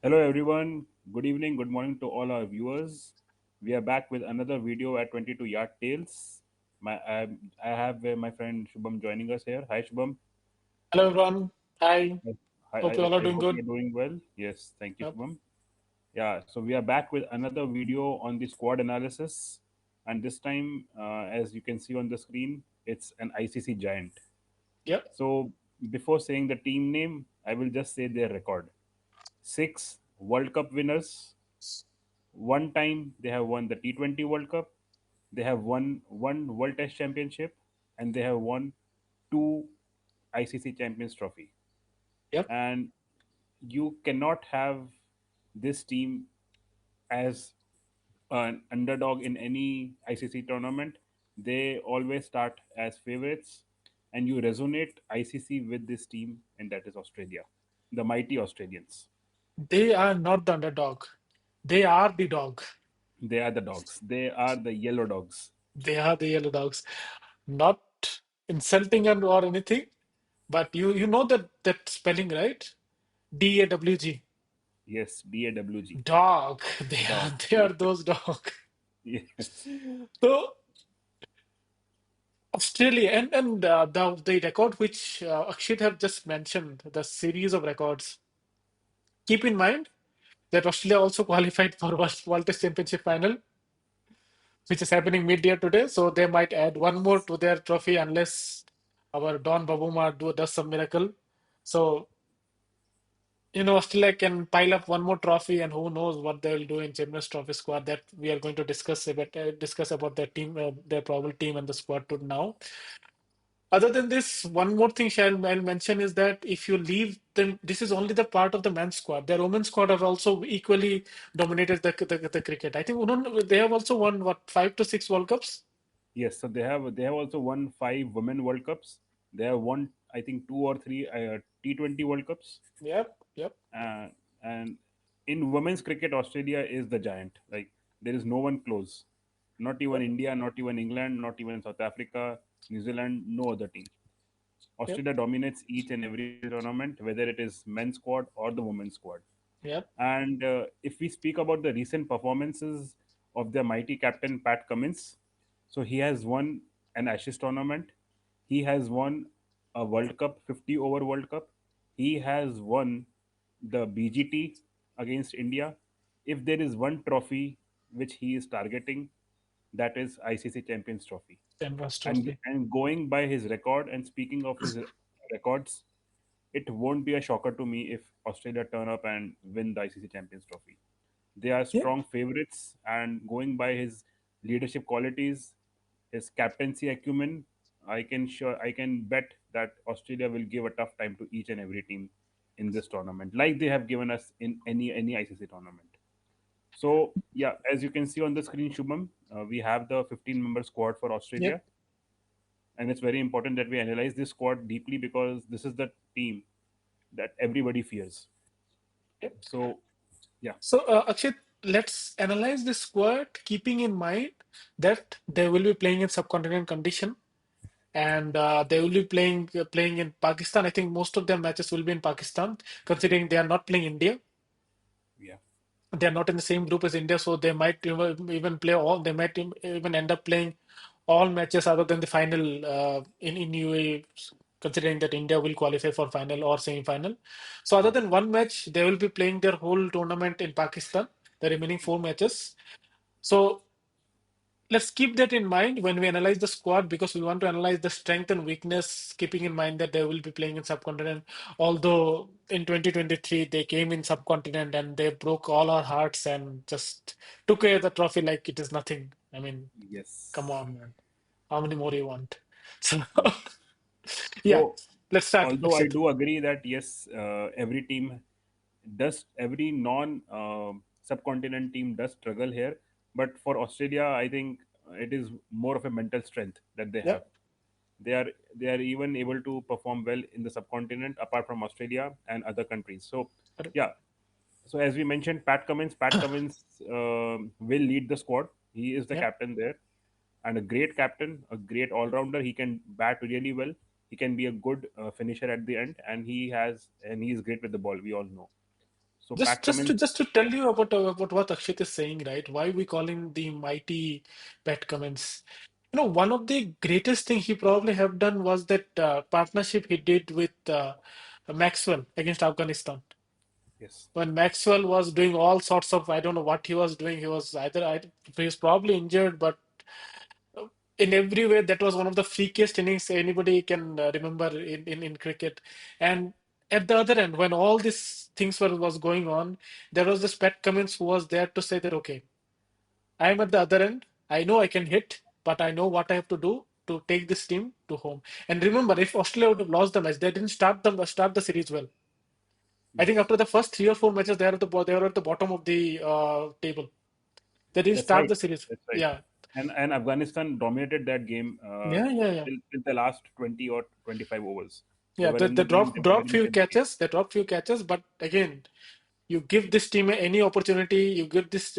Hello, everyone. Good evening, good morning to all our viewers. We are back with another video at 22 Yard Tales. I have my friend Shubham joining us here. Hi, Shubham. Hello everyone. Hi. Yes. I, Hope you I, all are I doing hope good. you're doing well. Yes, thank you, Yep. Shubham. Yeah, so we are back with another video on the squad analysis. And this time, as you can see on the screen, it's an ICC giant. Yep. So before saying the team name, I will just say their record. Six World Cup winners. One time they have won the T20 World Cup. They have won one World Test Championship, and they have won two ICC Champions Trophy. Yep. And you cannot have this team as an underdog in any ICC tournament. They always start as favorites, and you resonate ICC with this team, and that is Australia, the mighty Australians. They are not the underdog. They are the dog. They are the dogs. They are the yellow dogs. They are the yellow dogs. Not insulting or anything, but you know that spelling, right? DAWG. Yes, DAWG. Dog. Dog. They are Yes. those dog. Yes. So Australia and the record which Akshit have just mentioned, the series of records. Keep in mind that Australia also qualified for World Test Championship final, which is happening mid-year today. So they might add one more to their trophy unless our Don Babuma does some miracle. So, Australia can pile up one more trophy, and who knows what they will do in Champions Trophy squad. That we are going to discuss about their team, their probable team, and the squad to now. Other than this, one more thing I'll mention is that if you leave them, this is only the part of the men's squad. Their women's squad have also equally dominated the cricket. I think they have also won what 5 to 6 World Cups. Yes. So they have also won five Women World Cups. They have won, I think, two or three T20 World Cups. Yep, yep, Uh, and in women's cricket, Australia is the giant. Like there is no one close. Not even yep, India, not even England, not even South Africa, New Zealand, no other team. yep, Australia dominates each and every tournament, whether it is men's squad or the women's squad. yep, And if we speak about the recent performances of their mighty captain Pat Cummins, so he has won an Ashes tournament. He has won a World Cup, 50 over World Cup. He has won the BGT against India. If there is one trophy which he is targeting, that is ICC Champions Trophy. Champions And Trophy. and going by his record and speaking of his records, it won't be a shocker to me if Australia turn up and win the ICC Champions Trophy. They are Yeah, strong favorites, and going by his leadership qualities, his captaincy acumen, I can bet that Australia will give a tough time to each and every team in this tournament, like they have given us in any ICC tournament. So yeah, as you can see on the screen, Shubham, we have the 15-member squad for yep, Australia, and it's very important that we analyze this squad deeply because this is the team that everybody fears. yep. So yeah, So, Akshit, let's analyze this squad, keeping in mind that they will be playing in subcontinent condition, and they will be playing in Pakistan. I think most of their matches will be in Pakistan, considering they are not playing India. yeah, They are not in the same group as India, so they might even play all. They might even end up playing all matches other than the final in UAE, considering that India will qualify for final or semi-final. So other yeah. than one match, they will be playing their whole tournament in Pakistan, the remaining four matches. So let's keep that in mind when we analyze the squad because we want to analyze the strength and weakness, keeping in mind that they will be playing in subcontinent. Although in 2023 they came in subcontinent and they broke all our hearts and just took away the trophy like it is nothing. I mean, come Yes. on, man. How many more you want? So Yeah. yeah, So, let's start, although I Akshit. do agree that yes, every team does, every non subcontinent team does struggle here, but for Australia, I think it is more of a mental strength that they have. Yep. They are they are even able to perform well in the subcontinent apart from Australia and other countries. So, yeah. So as we mentioned, Pat Cummins will lead the squad. He is the Yep. captain there, and a great captain, a great all rounder. He can bat really well. He can be a good finisher at the end, and he is great with the ball. We all know. So Just Pat just to Cummins, just to tell you about what Akshit is saying, right? Why we call him the mighty Pat Cummins. One of the greatest thing he probably have done was that partnership he did with Maxwell against Afghanistan. yes, When Maxwell was doing all sorts of, I don't know what he was doing. He was probably injured, but in every way, that was one of the freakiest innings anybody can remember in cricket. And at the other end, when all these things was going on, there was this Pat Cummins who was there to say that, okay, I am at the other end. I know I can hit, but I know what I have to do to take this team to home. And remember, if Australia would have lost the match, they didn't start the series well. I think yes, after the first 3 or 4 matches, they were at the bottom of the table. They didn't that's start right, the series. that's right. Yeah, And Afghanistan dominated that game yeah. till the last 20 or 25 overs. They Yeah, were they, in the they game. dropped They were dropped very much few in the game. catches. They dropped few catches, but again, you give this team any opportunity, give this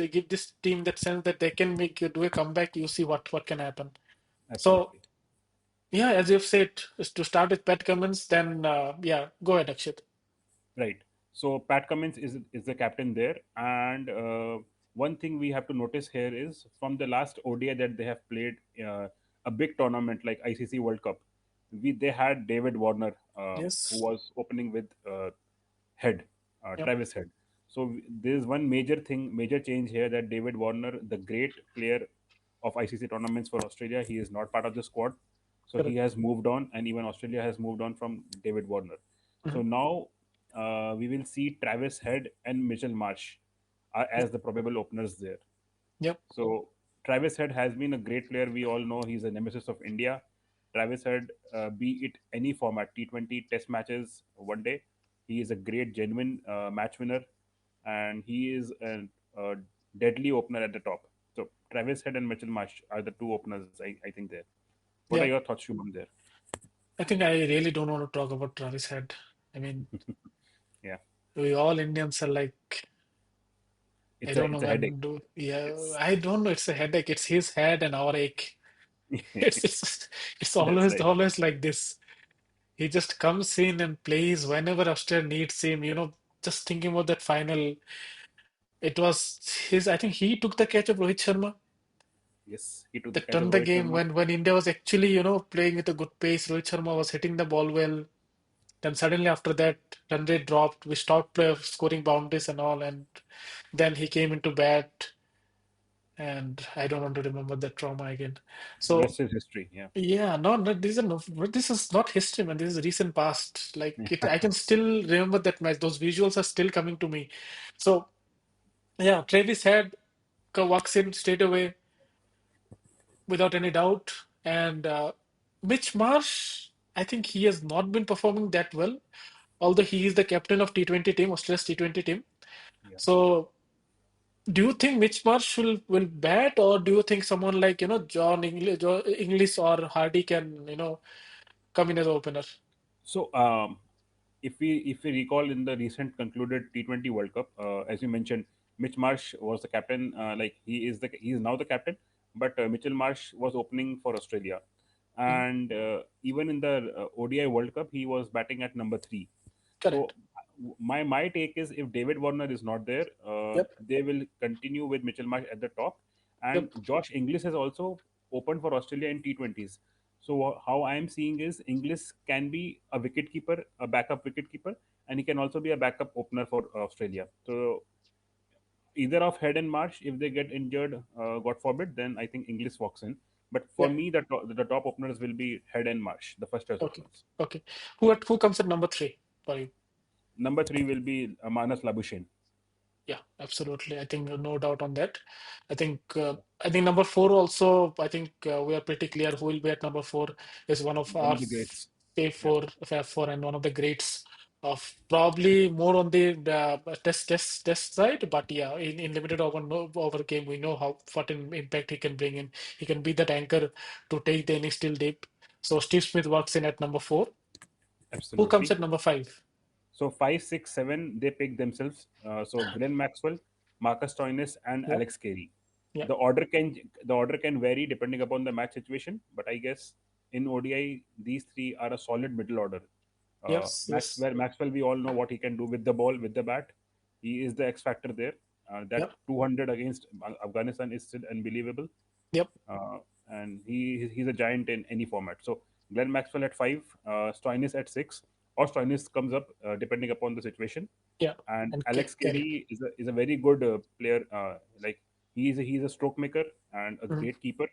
team that sense that they can make you do a comeback. You see what can happen. So Absolutely. yeah, as you've said, is to start with Pat Cummins, then yeah, go ahead, Akshit. Right. So Pat Cummins is the captain there, and one thing we have to notice here is from the last ODI that they have played, a big tournament like ICC World Cup, they had David Warner, who Yes. was opening with Head, Yep. Travis Head. So there is one major change here, that David Warner, the great player of ICC tournaments for Australia, he is not part of the squad. So he Correct. has moved on, and even Australia has moved on from David Warner. So Mhm. now we will see Travis Head and Mitchell Marsh Yep. as the probable openers there. Yep. So Travis Head has been a great player. We all know he's a nemesis of India. Travis Head, be it any format, T20, Test matches, one day, he is a great, genuine match winner, and he is a deadly opener at the top. So Travis Head and Mitchell Marsh are the two openers, I think there. What are Yeah. your thoughts, Shubham, there? I think I really don't want to talk about Travis Head. I mean, Yeah, we all Indians are like, I don't know it's a headache. when do, yeah, Yes, I don't know. It's a headache. It's his head and our ache. It's that's always right. like this. He just comes in and plays whenever Australia needs him. Just thinking about that final, it was his. I think he took the catch of Rohit Sharma Yes, he took the that catch of turned the Rohit game Sharma. when India was actually, playing with a good pace. Rohit Sharma was hitting the ball well. Then suddenly after that, run rate dropped. We stopped scoring boundaries and all, and then he came into bat, and I don't want to remember that trauma again. So Rest is history. Yeah. yeah, no, this is not history, man. This is recent past. I can still remember that match. Those visuals are still coming to me. So yeah, Travis Head walks in straight away without any doubt, and Mitch Marsh, I think he has not been performing that well, although he is the captain of T20 team, Australia's T20 team. Yeah. So do you think Mitch Marsh will bat, or do you think someone like John English or Hardy can come in as opener? So, if we recall in the recent concluded T20 World Cup, as you mentioned, Mitch Marsh was the captain. He is now the captain, but Mitchell Marsh was opening for Australia, Mhm. and even in the ODI World Cup, he was batting at number three. So Correct. my take is, if David Warner is not there, Yep. they will continue with Mitchell Marsh at the top, and Yep. Josh Inglis has also opened for Australia in T20s. So how I am seeing is, Inglis can be a wicketkeeper, a backup wicketkeeper, and he can also be a backup opener for Australia. So either of Head and Marsh, if they get injured, God forbid, then I think Inglis walks in. But for Yeah. me, the top openers will be Head and Marsh, the first choice Okay. openers. Okay. Who comes at number three for you? Number three will be Manas Labuschagne. Yeah, absolutely. I think no doubt on that. I think number four also. I think we are pretty clear who will be at number four is one of One our of the greats. Fave Yeah, four, Fab four, and one of the greats of probably more on the test side. But yeah, in limited over no, over game, we know how what an impact he can bring in. He can be that anchor to take the innings till deep. So Steve Smith works in at number four. Who comes absolutely. at number five? So five, six, seven, they pick themselves. So Glenn Maxwell, Marcus Stoinis, and Yeah, Alex Carey. yeah. The order can vary depending upon the match situation, but I guess in ODI these three are a solid middle order. Yes, yes. Maxwell, we all know what he can do with the ball, with the bat. He is the X factor there. That Yep. 200 against Afghanistan is still unbelievable. Yep. And he's a giant in any format. So Glenn Maxwell at five, Stoinis at six, or Stoinis comes up depending upon the situation. Yeah. And And Alex Kerry. Carey is a very good player. Like he's a stroke maker and a Mhm. great keeper,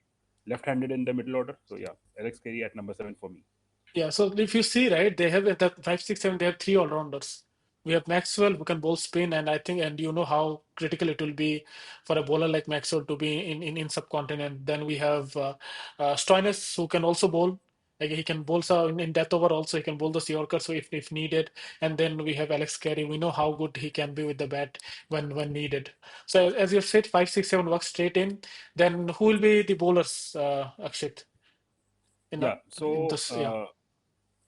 left-handed in the middle order. So yeah, Alex Carey at number seven for me. Yeah, so if you see, right, they have at the 5, 6, 7, they have three all-rounders. We have Maxwell who can bowl spin, and I think, and you know how critical it will be for a bowler like Maxwell to be in subcontinent. Then we have Stoinis who can also bowl. Like he can bowl so in death over also he can bowl the Yorker so if needed. And then we have Alex Carey. We know how good he can be with the bat when needed. So as you said, 5, 6, 7 work straight in. Then who will be the bowlers, Akshit? Yeah. In So this, yeah.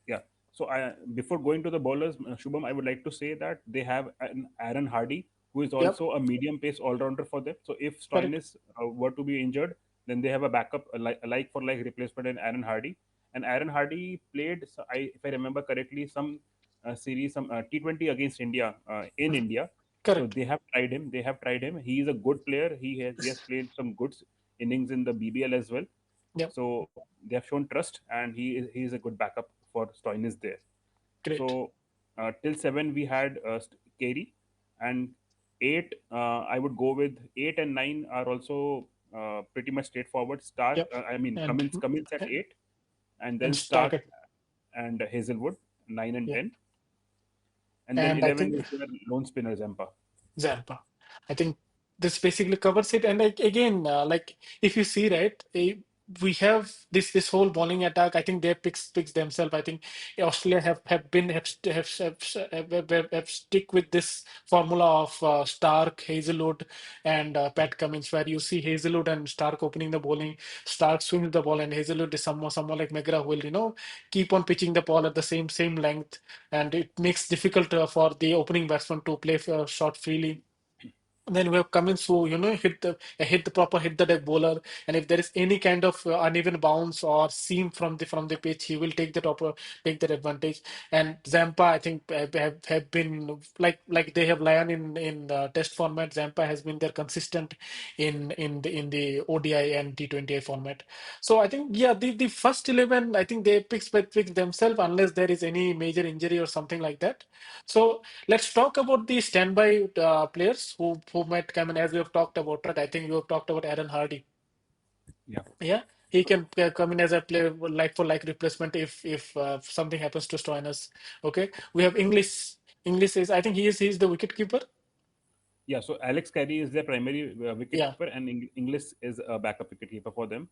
yeah. So before going to the bowlers, Shubham, I would like to say that they have an Aaron Hardy, who is Yep. also a medium pace all rounder for them. So if Correct. Stoinis were to be injured, then they have a backup, a like for like replacement in Aaron Hardy. And Aaron Hardy played, so if I remember correctly, some series, some T20 against India in Mhm. India. So Correct. they have tried him. They have tried him. He is a good player. He has played some good innings in the BBL as well. Yep. So they have shown trust, and he is a good backup for Stoinis there. Great. So till seven we had Carey, and eight I would go with eight and nine are also pretty much straightforward. Stark, Yep. I mean And Cummins at eight, and then and Stark Stark. and Hazelwood 9 and Yeah. 10, and then And I 11 think is their lone spinner Zampa. Zampa. I think this basically covers it. And like again, like if you see right, we have this whole bowling attack. I think they picks themselves. I think Australia have been have stick with this formula of Stark, Hazelwood, and Pat Cummins, where you see Hazelwood and Stark opening the bowling. Stark swings the ball, and Hazelwood is someone like McGrath who will keep on pitching the ball at the same length, and it makes difficult for the opening batsman to play shot freely. Then we have Cummins who hit the deck bowler, and if there is any kind of uneven bounce or seam from the pitch, he will take that advantage. And Zampa, I think have been like they have Lion in the Test format. Zampa has been there consistent in the ODI and T20I format. So I think yeah, the first 11, I think they pick themselves unless there is any major injury or something like that. So let's talk about the standby players who might come in as we have talked about, right? I think we have talked about Aaron Hardy. Yeah. Yeah, he can come in as a player like for like replacement if something happens to Stoinis. Okay, we have English. English is I think he's the wicket keeper. Yeah, so Alex Carey is their primary Yeah, wicketkeeper, and English is a backup wicketkeeper for them.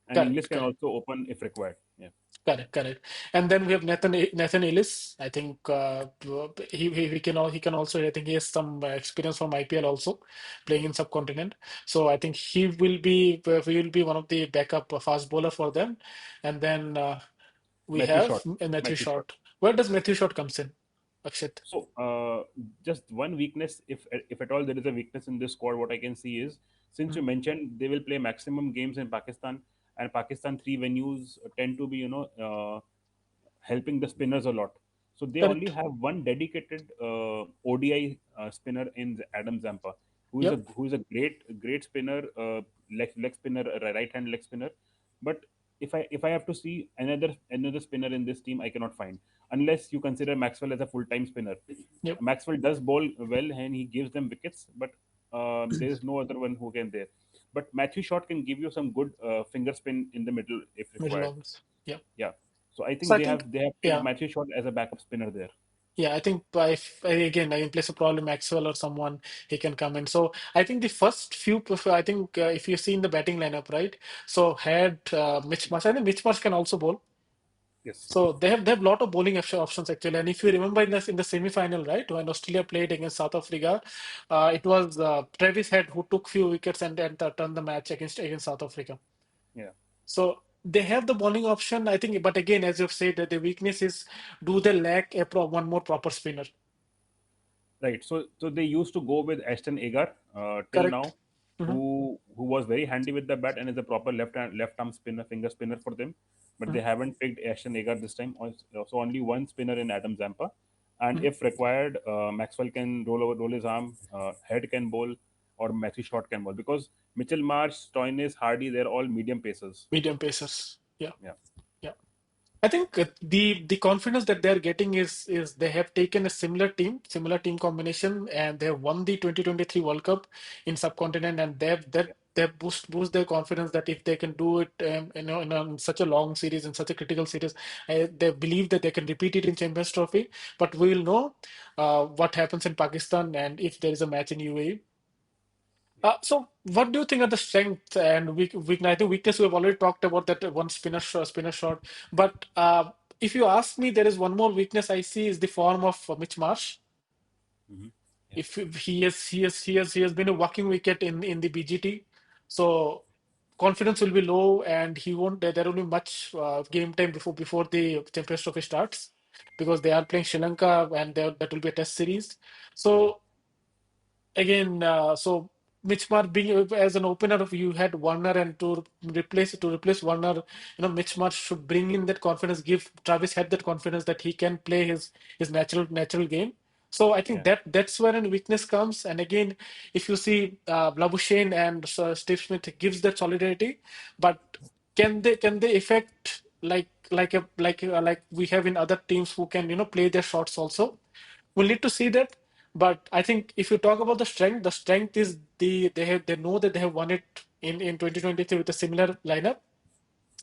And English correct, can correct. also open if required. Yeah. Correct, correct. And then we have Nathan Ellis. I think he can also. I think he has some experience from IPL also, playing in subcontinent. So I think he will be one of the backup fast bowler for them. And then we Matthew have Short. Matthew Matthew Short. Short. Where does Matthew Short comes in, Akshit? So, just one weakness, if at all there is a weakness in this squad, what I can see is, since Mhm. you mentioned they will play maximum games in Pakistan, and Pakistan three venues tend to be, helping the spinners a lot. So they only Correct. have one dedicated ODI spinner in Adam Zampa, Yep. who is a great spinner, leg spinner, right hand leg spinner. But if I have to see another spinner in this team, I cannot find, unless you consider Maxwell as a full time spinner. Yep. Maxwell does bowl well and he gives them wickets, but there is no other one who can there. But Matthew Short can give you some good finger spin in the middle if Middle required. overs. Yep. Yeah. So I So think I think they have picked yeah. Matthew Short as a backup spinner there. Yeah, I think if again in place of probably Maxwell or someone he can come in. So I think the first few, I think if you see in the batting lineup, right? So had Mitch Marsh. I think Mitch Marsh can also bowl. Yes. So they have lot of bowling options actually. And if you remember in the semi-final, right, when Australia played against South Africa, it was Travis Head who took few wickets and turned the match against South Africa. Yeah. So they have the bowling option, I think. But again, as you've said, that the weakness is do they lack one more proper spinner? Right. So they used to go with Ashton Agar till now, Correct. Hmm. who was very handy with the bat and is a proper left arm spinner, finger spinner for them. But they haven't picked Ashton Agar this time. So only one spinner in Adam Zampa. And Mhm. if required, Maxwell can roll his arm, Head can bowl, or Matthew Short can bowl, because Mitchell Marsh, Stoinis, Hardy, they're all medium pacers. Medium pacers. Yeah. Yeah, Yeah. I think the confidence that they're getting is they have taken a similar team combination, and they have won the 2023 World Cup in subcontinent, and yeah, they've boost their confidence that if they can do it, in such a long series, in such a critical series, they believe that they can repeat it in Champions Trophy. But we will know what happens in Pakistan and if there is a match in UAE. yeah. So, what do you think are the strength and weakness? I think weakness we have already talked about that one spinner shot. But if you ask me, there is one more weakness I see is the form of Mitch Marsh. Hmm. Yeah, If he has been a walking wicket in the BGT, so confidence will be low, and he won't. There will be much game time before the Champions Trophy starts because they are playing Sri Lanka, and that will be a test series. yeah, So again, so Mitch Marsh being as an opener, if you had Warner and to replace Warner, Mitch Marsh should bring in that confidence, give Travis Head that confidence that he can play his natural game. So I think yeah, that's where an weakness comes. And again, if you see Labuschagne and Steve Smith gives that solidarity, but can they affect like we have in other teams who can play their shots also? We'll need to see that. But I think if you talk about the strength is they know that they have won it in 2023 with a similar lineup.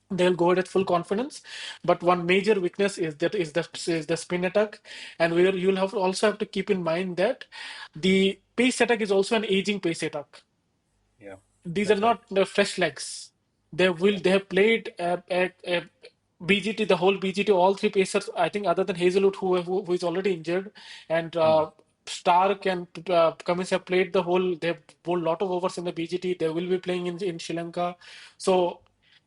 They'll go with full confidence. But one major weakness is the spin attack, and where you'll also have to keep in mind that the pace attack is also an aging pace attack. yeah. These are That's right. not the fresh legs. Yeah, They have played at BGT, the whole BGT, all three pacers. I think other than Hazelwood, who is already injured, and mm, Stark and Cummins have played the whole. They have bowled a lot of overs in the BGT. They will be playing in Sri Lanka. So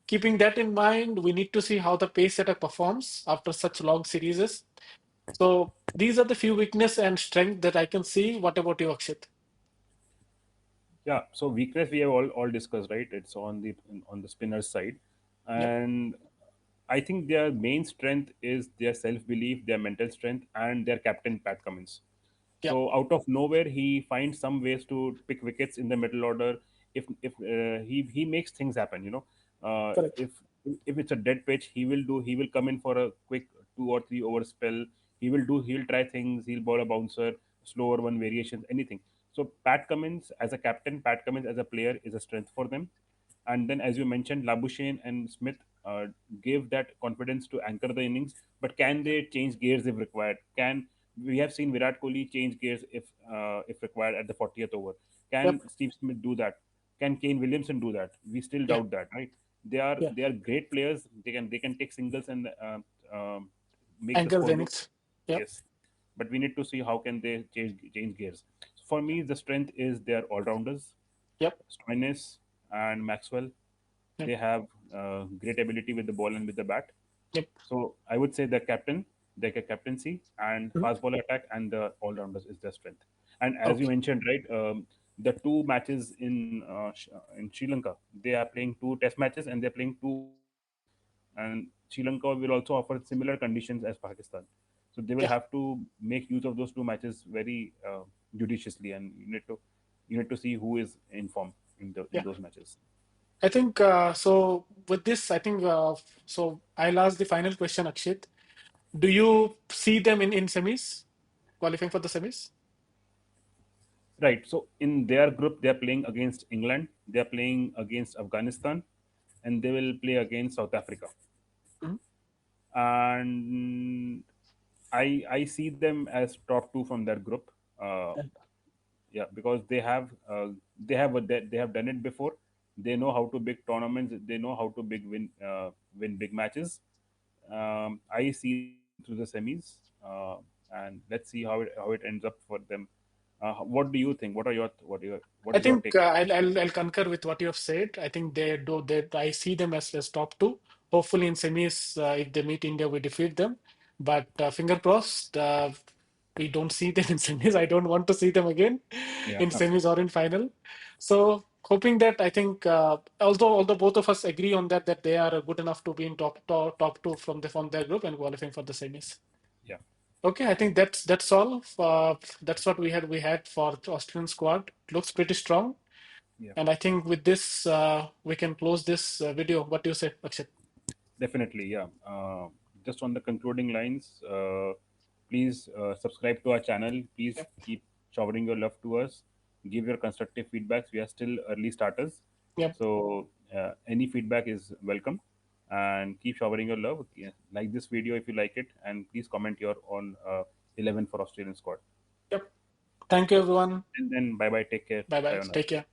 keeping that in mind, we need to see how the pace setter performs after such long series. So these are the few weakness and strength that I can see. What about you, Akshit? yeah. So weakness we have all discussed, right? It's on the spinner's side, Yep. and I think their main strength is their self belief, their mental strength, and their captain Pat Cummins. Yep. So out of nowhere, he finds some ways to pick wickets in the middle order. If he makes things happen, Correct. if it's a dead pitch, he will come in for a quick 2 or 3 over spell. He'll try things. He'll bowl a bouncer, slower one variations, anything. So Pat Cummins as a captain, Pat Cummins as a player is a strength for them. And then, as you mentioned, Labuschagne and Smith gave that confidence to anchor the innings. But can they change gears if required? Can We have seen Virat Kohli change gears if required at the 40th over? Yep. Can Steve Smith do that? Can Kane Williamson do that? We still Yeah. doubt that, right? They are great players. They can take singles and make the Anchor score look. Zenix. Yep. Yes, but we need to see how can they change gears. So for me, the strength is their all rounders, Yep. Stoinis and Maxwell. Yep. They have great ability with the ball and with the bat. Yep. So I would say their captaincy and Mhm. fast ball attack and the all rounders is their strength. And as you Okay. mentioned, right, the two matches in Sri Lanka, they are playing two test matches and they're playing two ODIs. And Sri Lanka will also offer similar conditions as Pakistan. So they will Yeah. have to make use of those two matches very judiciously, and you need to see who is in form in Yeah. those matches. I think so. With this, I think so. I'll ask the final question, Akshit. Do you see them in semis, qualifying for the semis? Right. So in their group, they are playing against England, they are playing against Afghanistan, and they will play against South Africa. Mhm. And I see them as top two from their group. Uh, Yeah. yeah, because they have done it before. They know how to big tournaments. They know how to win big matches. I see them going through the semis, and let's see how it ends up for them. What do you think? What I is your think take? I'll concur with what you have said. I think they do that. I see them as top two. Hopefully in semis, if they meet India, we defeat them. But finger crossed, we don't see them in semis. I don't want to see them again Yeah, in semis or in final. So hoping that I think although both of us agree on that they are good enough to be in top two from their group and qualifying for the semis. yeah. Okay, I think that's all. That's what we had for the Australian squad. Looks pretty strong, Yeah, and I think with this we can close this video. What do you say, Akshat? definitely. Yeah. Just on the concluding lines, please subscribe to our channel. Please Yep. keep showering your love to us. Give your constructive feedbacks. We are still early starters, Yep. so any feedback is welcome. And keep showering your love. Yeah, like this video if you like it, and please comment your on 11 for Australian squad. Yep. Thank you, Yep. everyone. And then bye bye. Take care. Bye bye. Sayonara. Take care.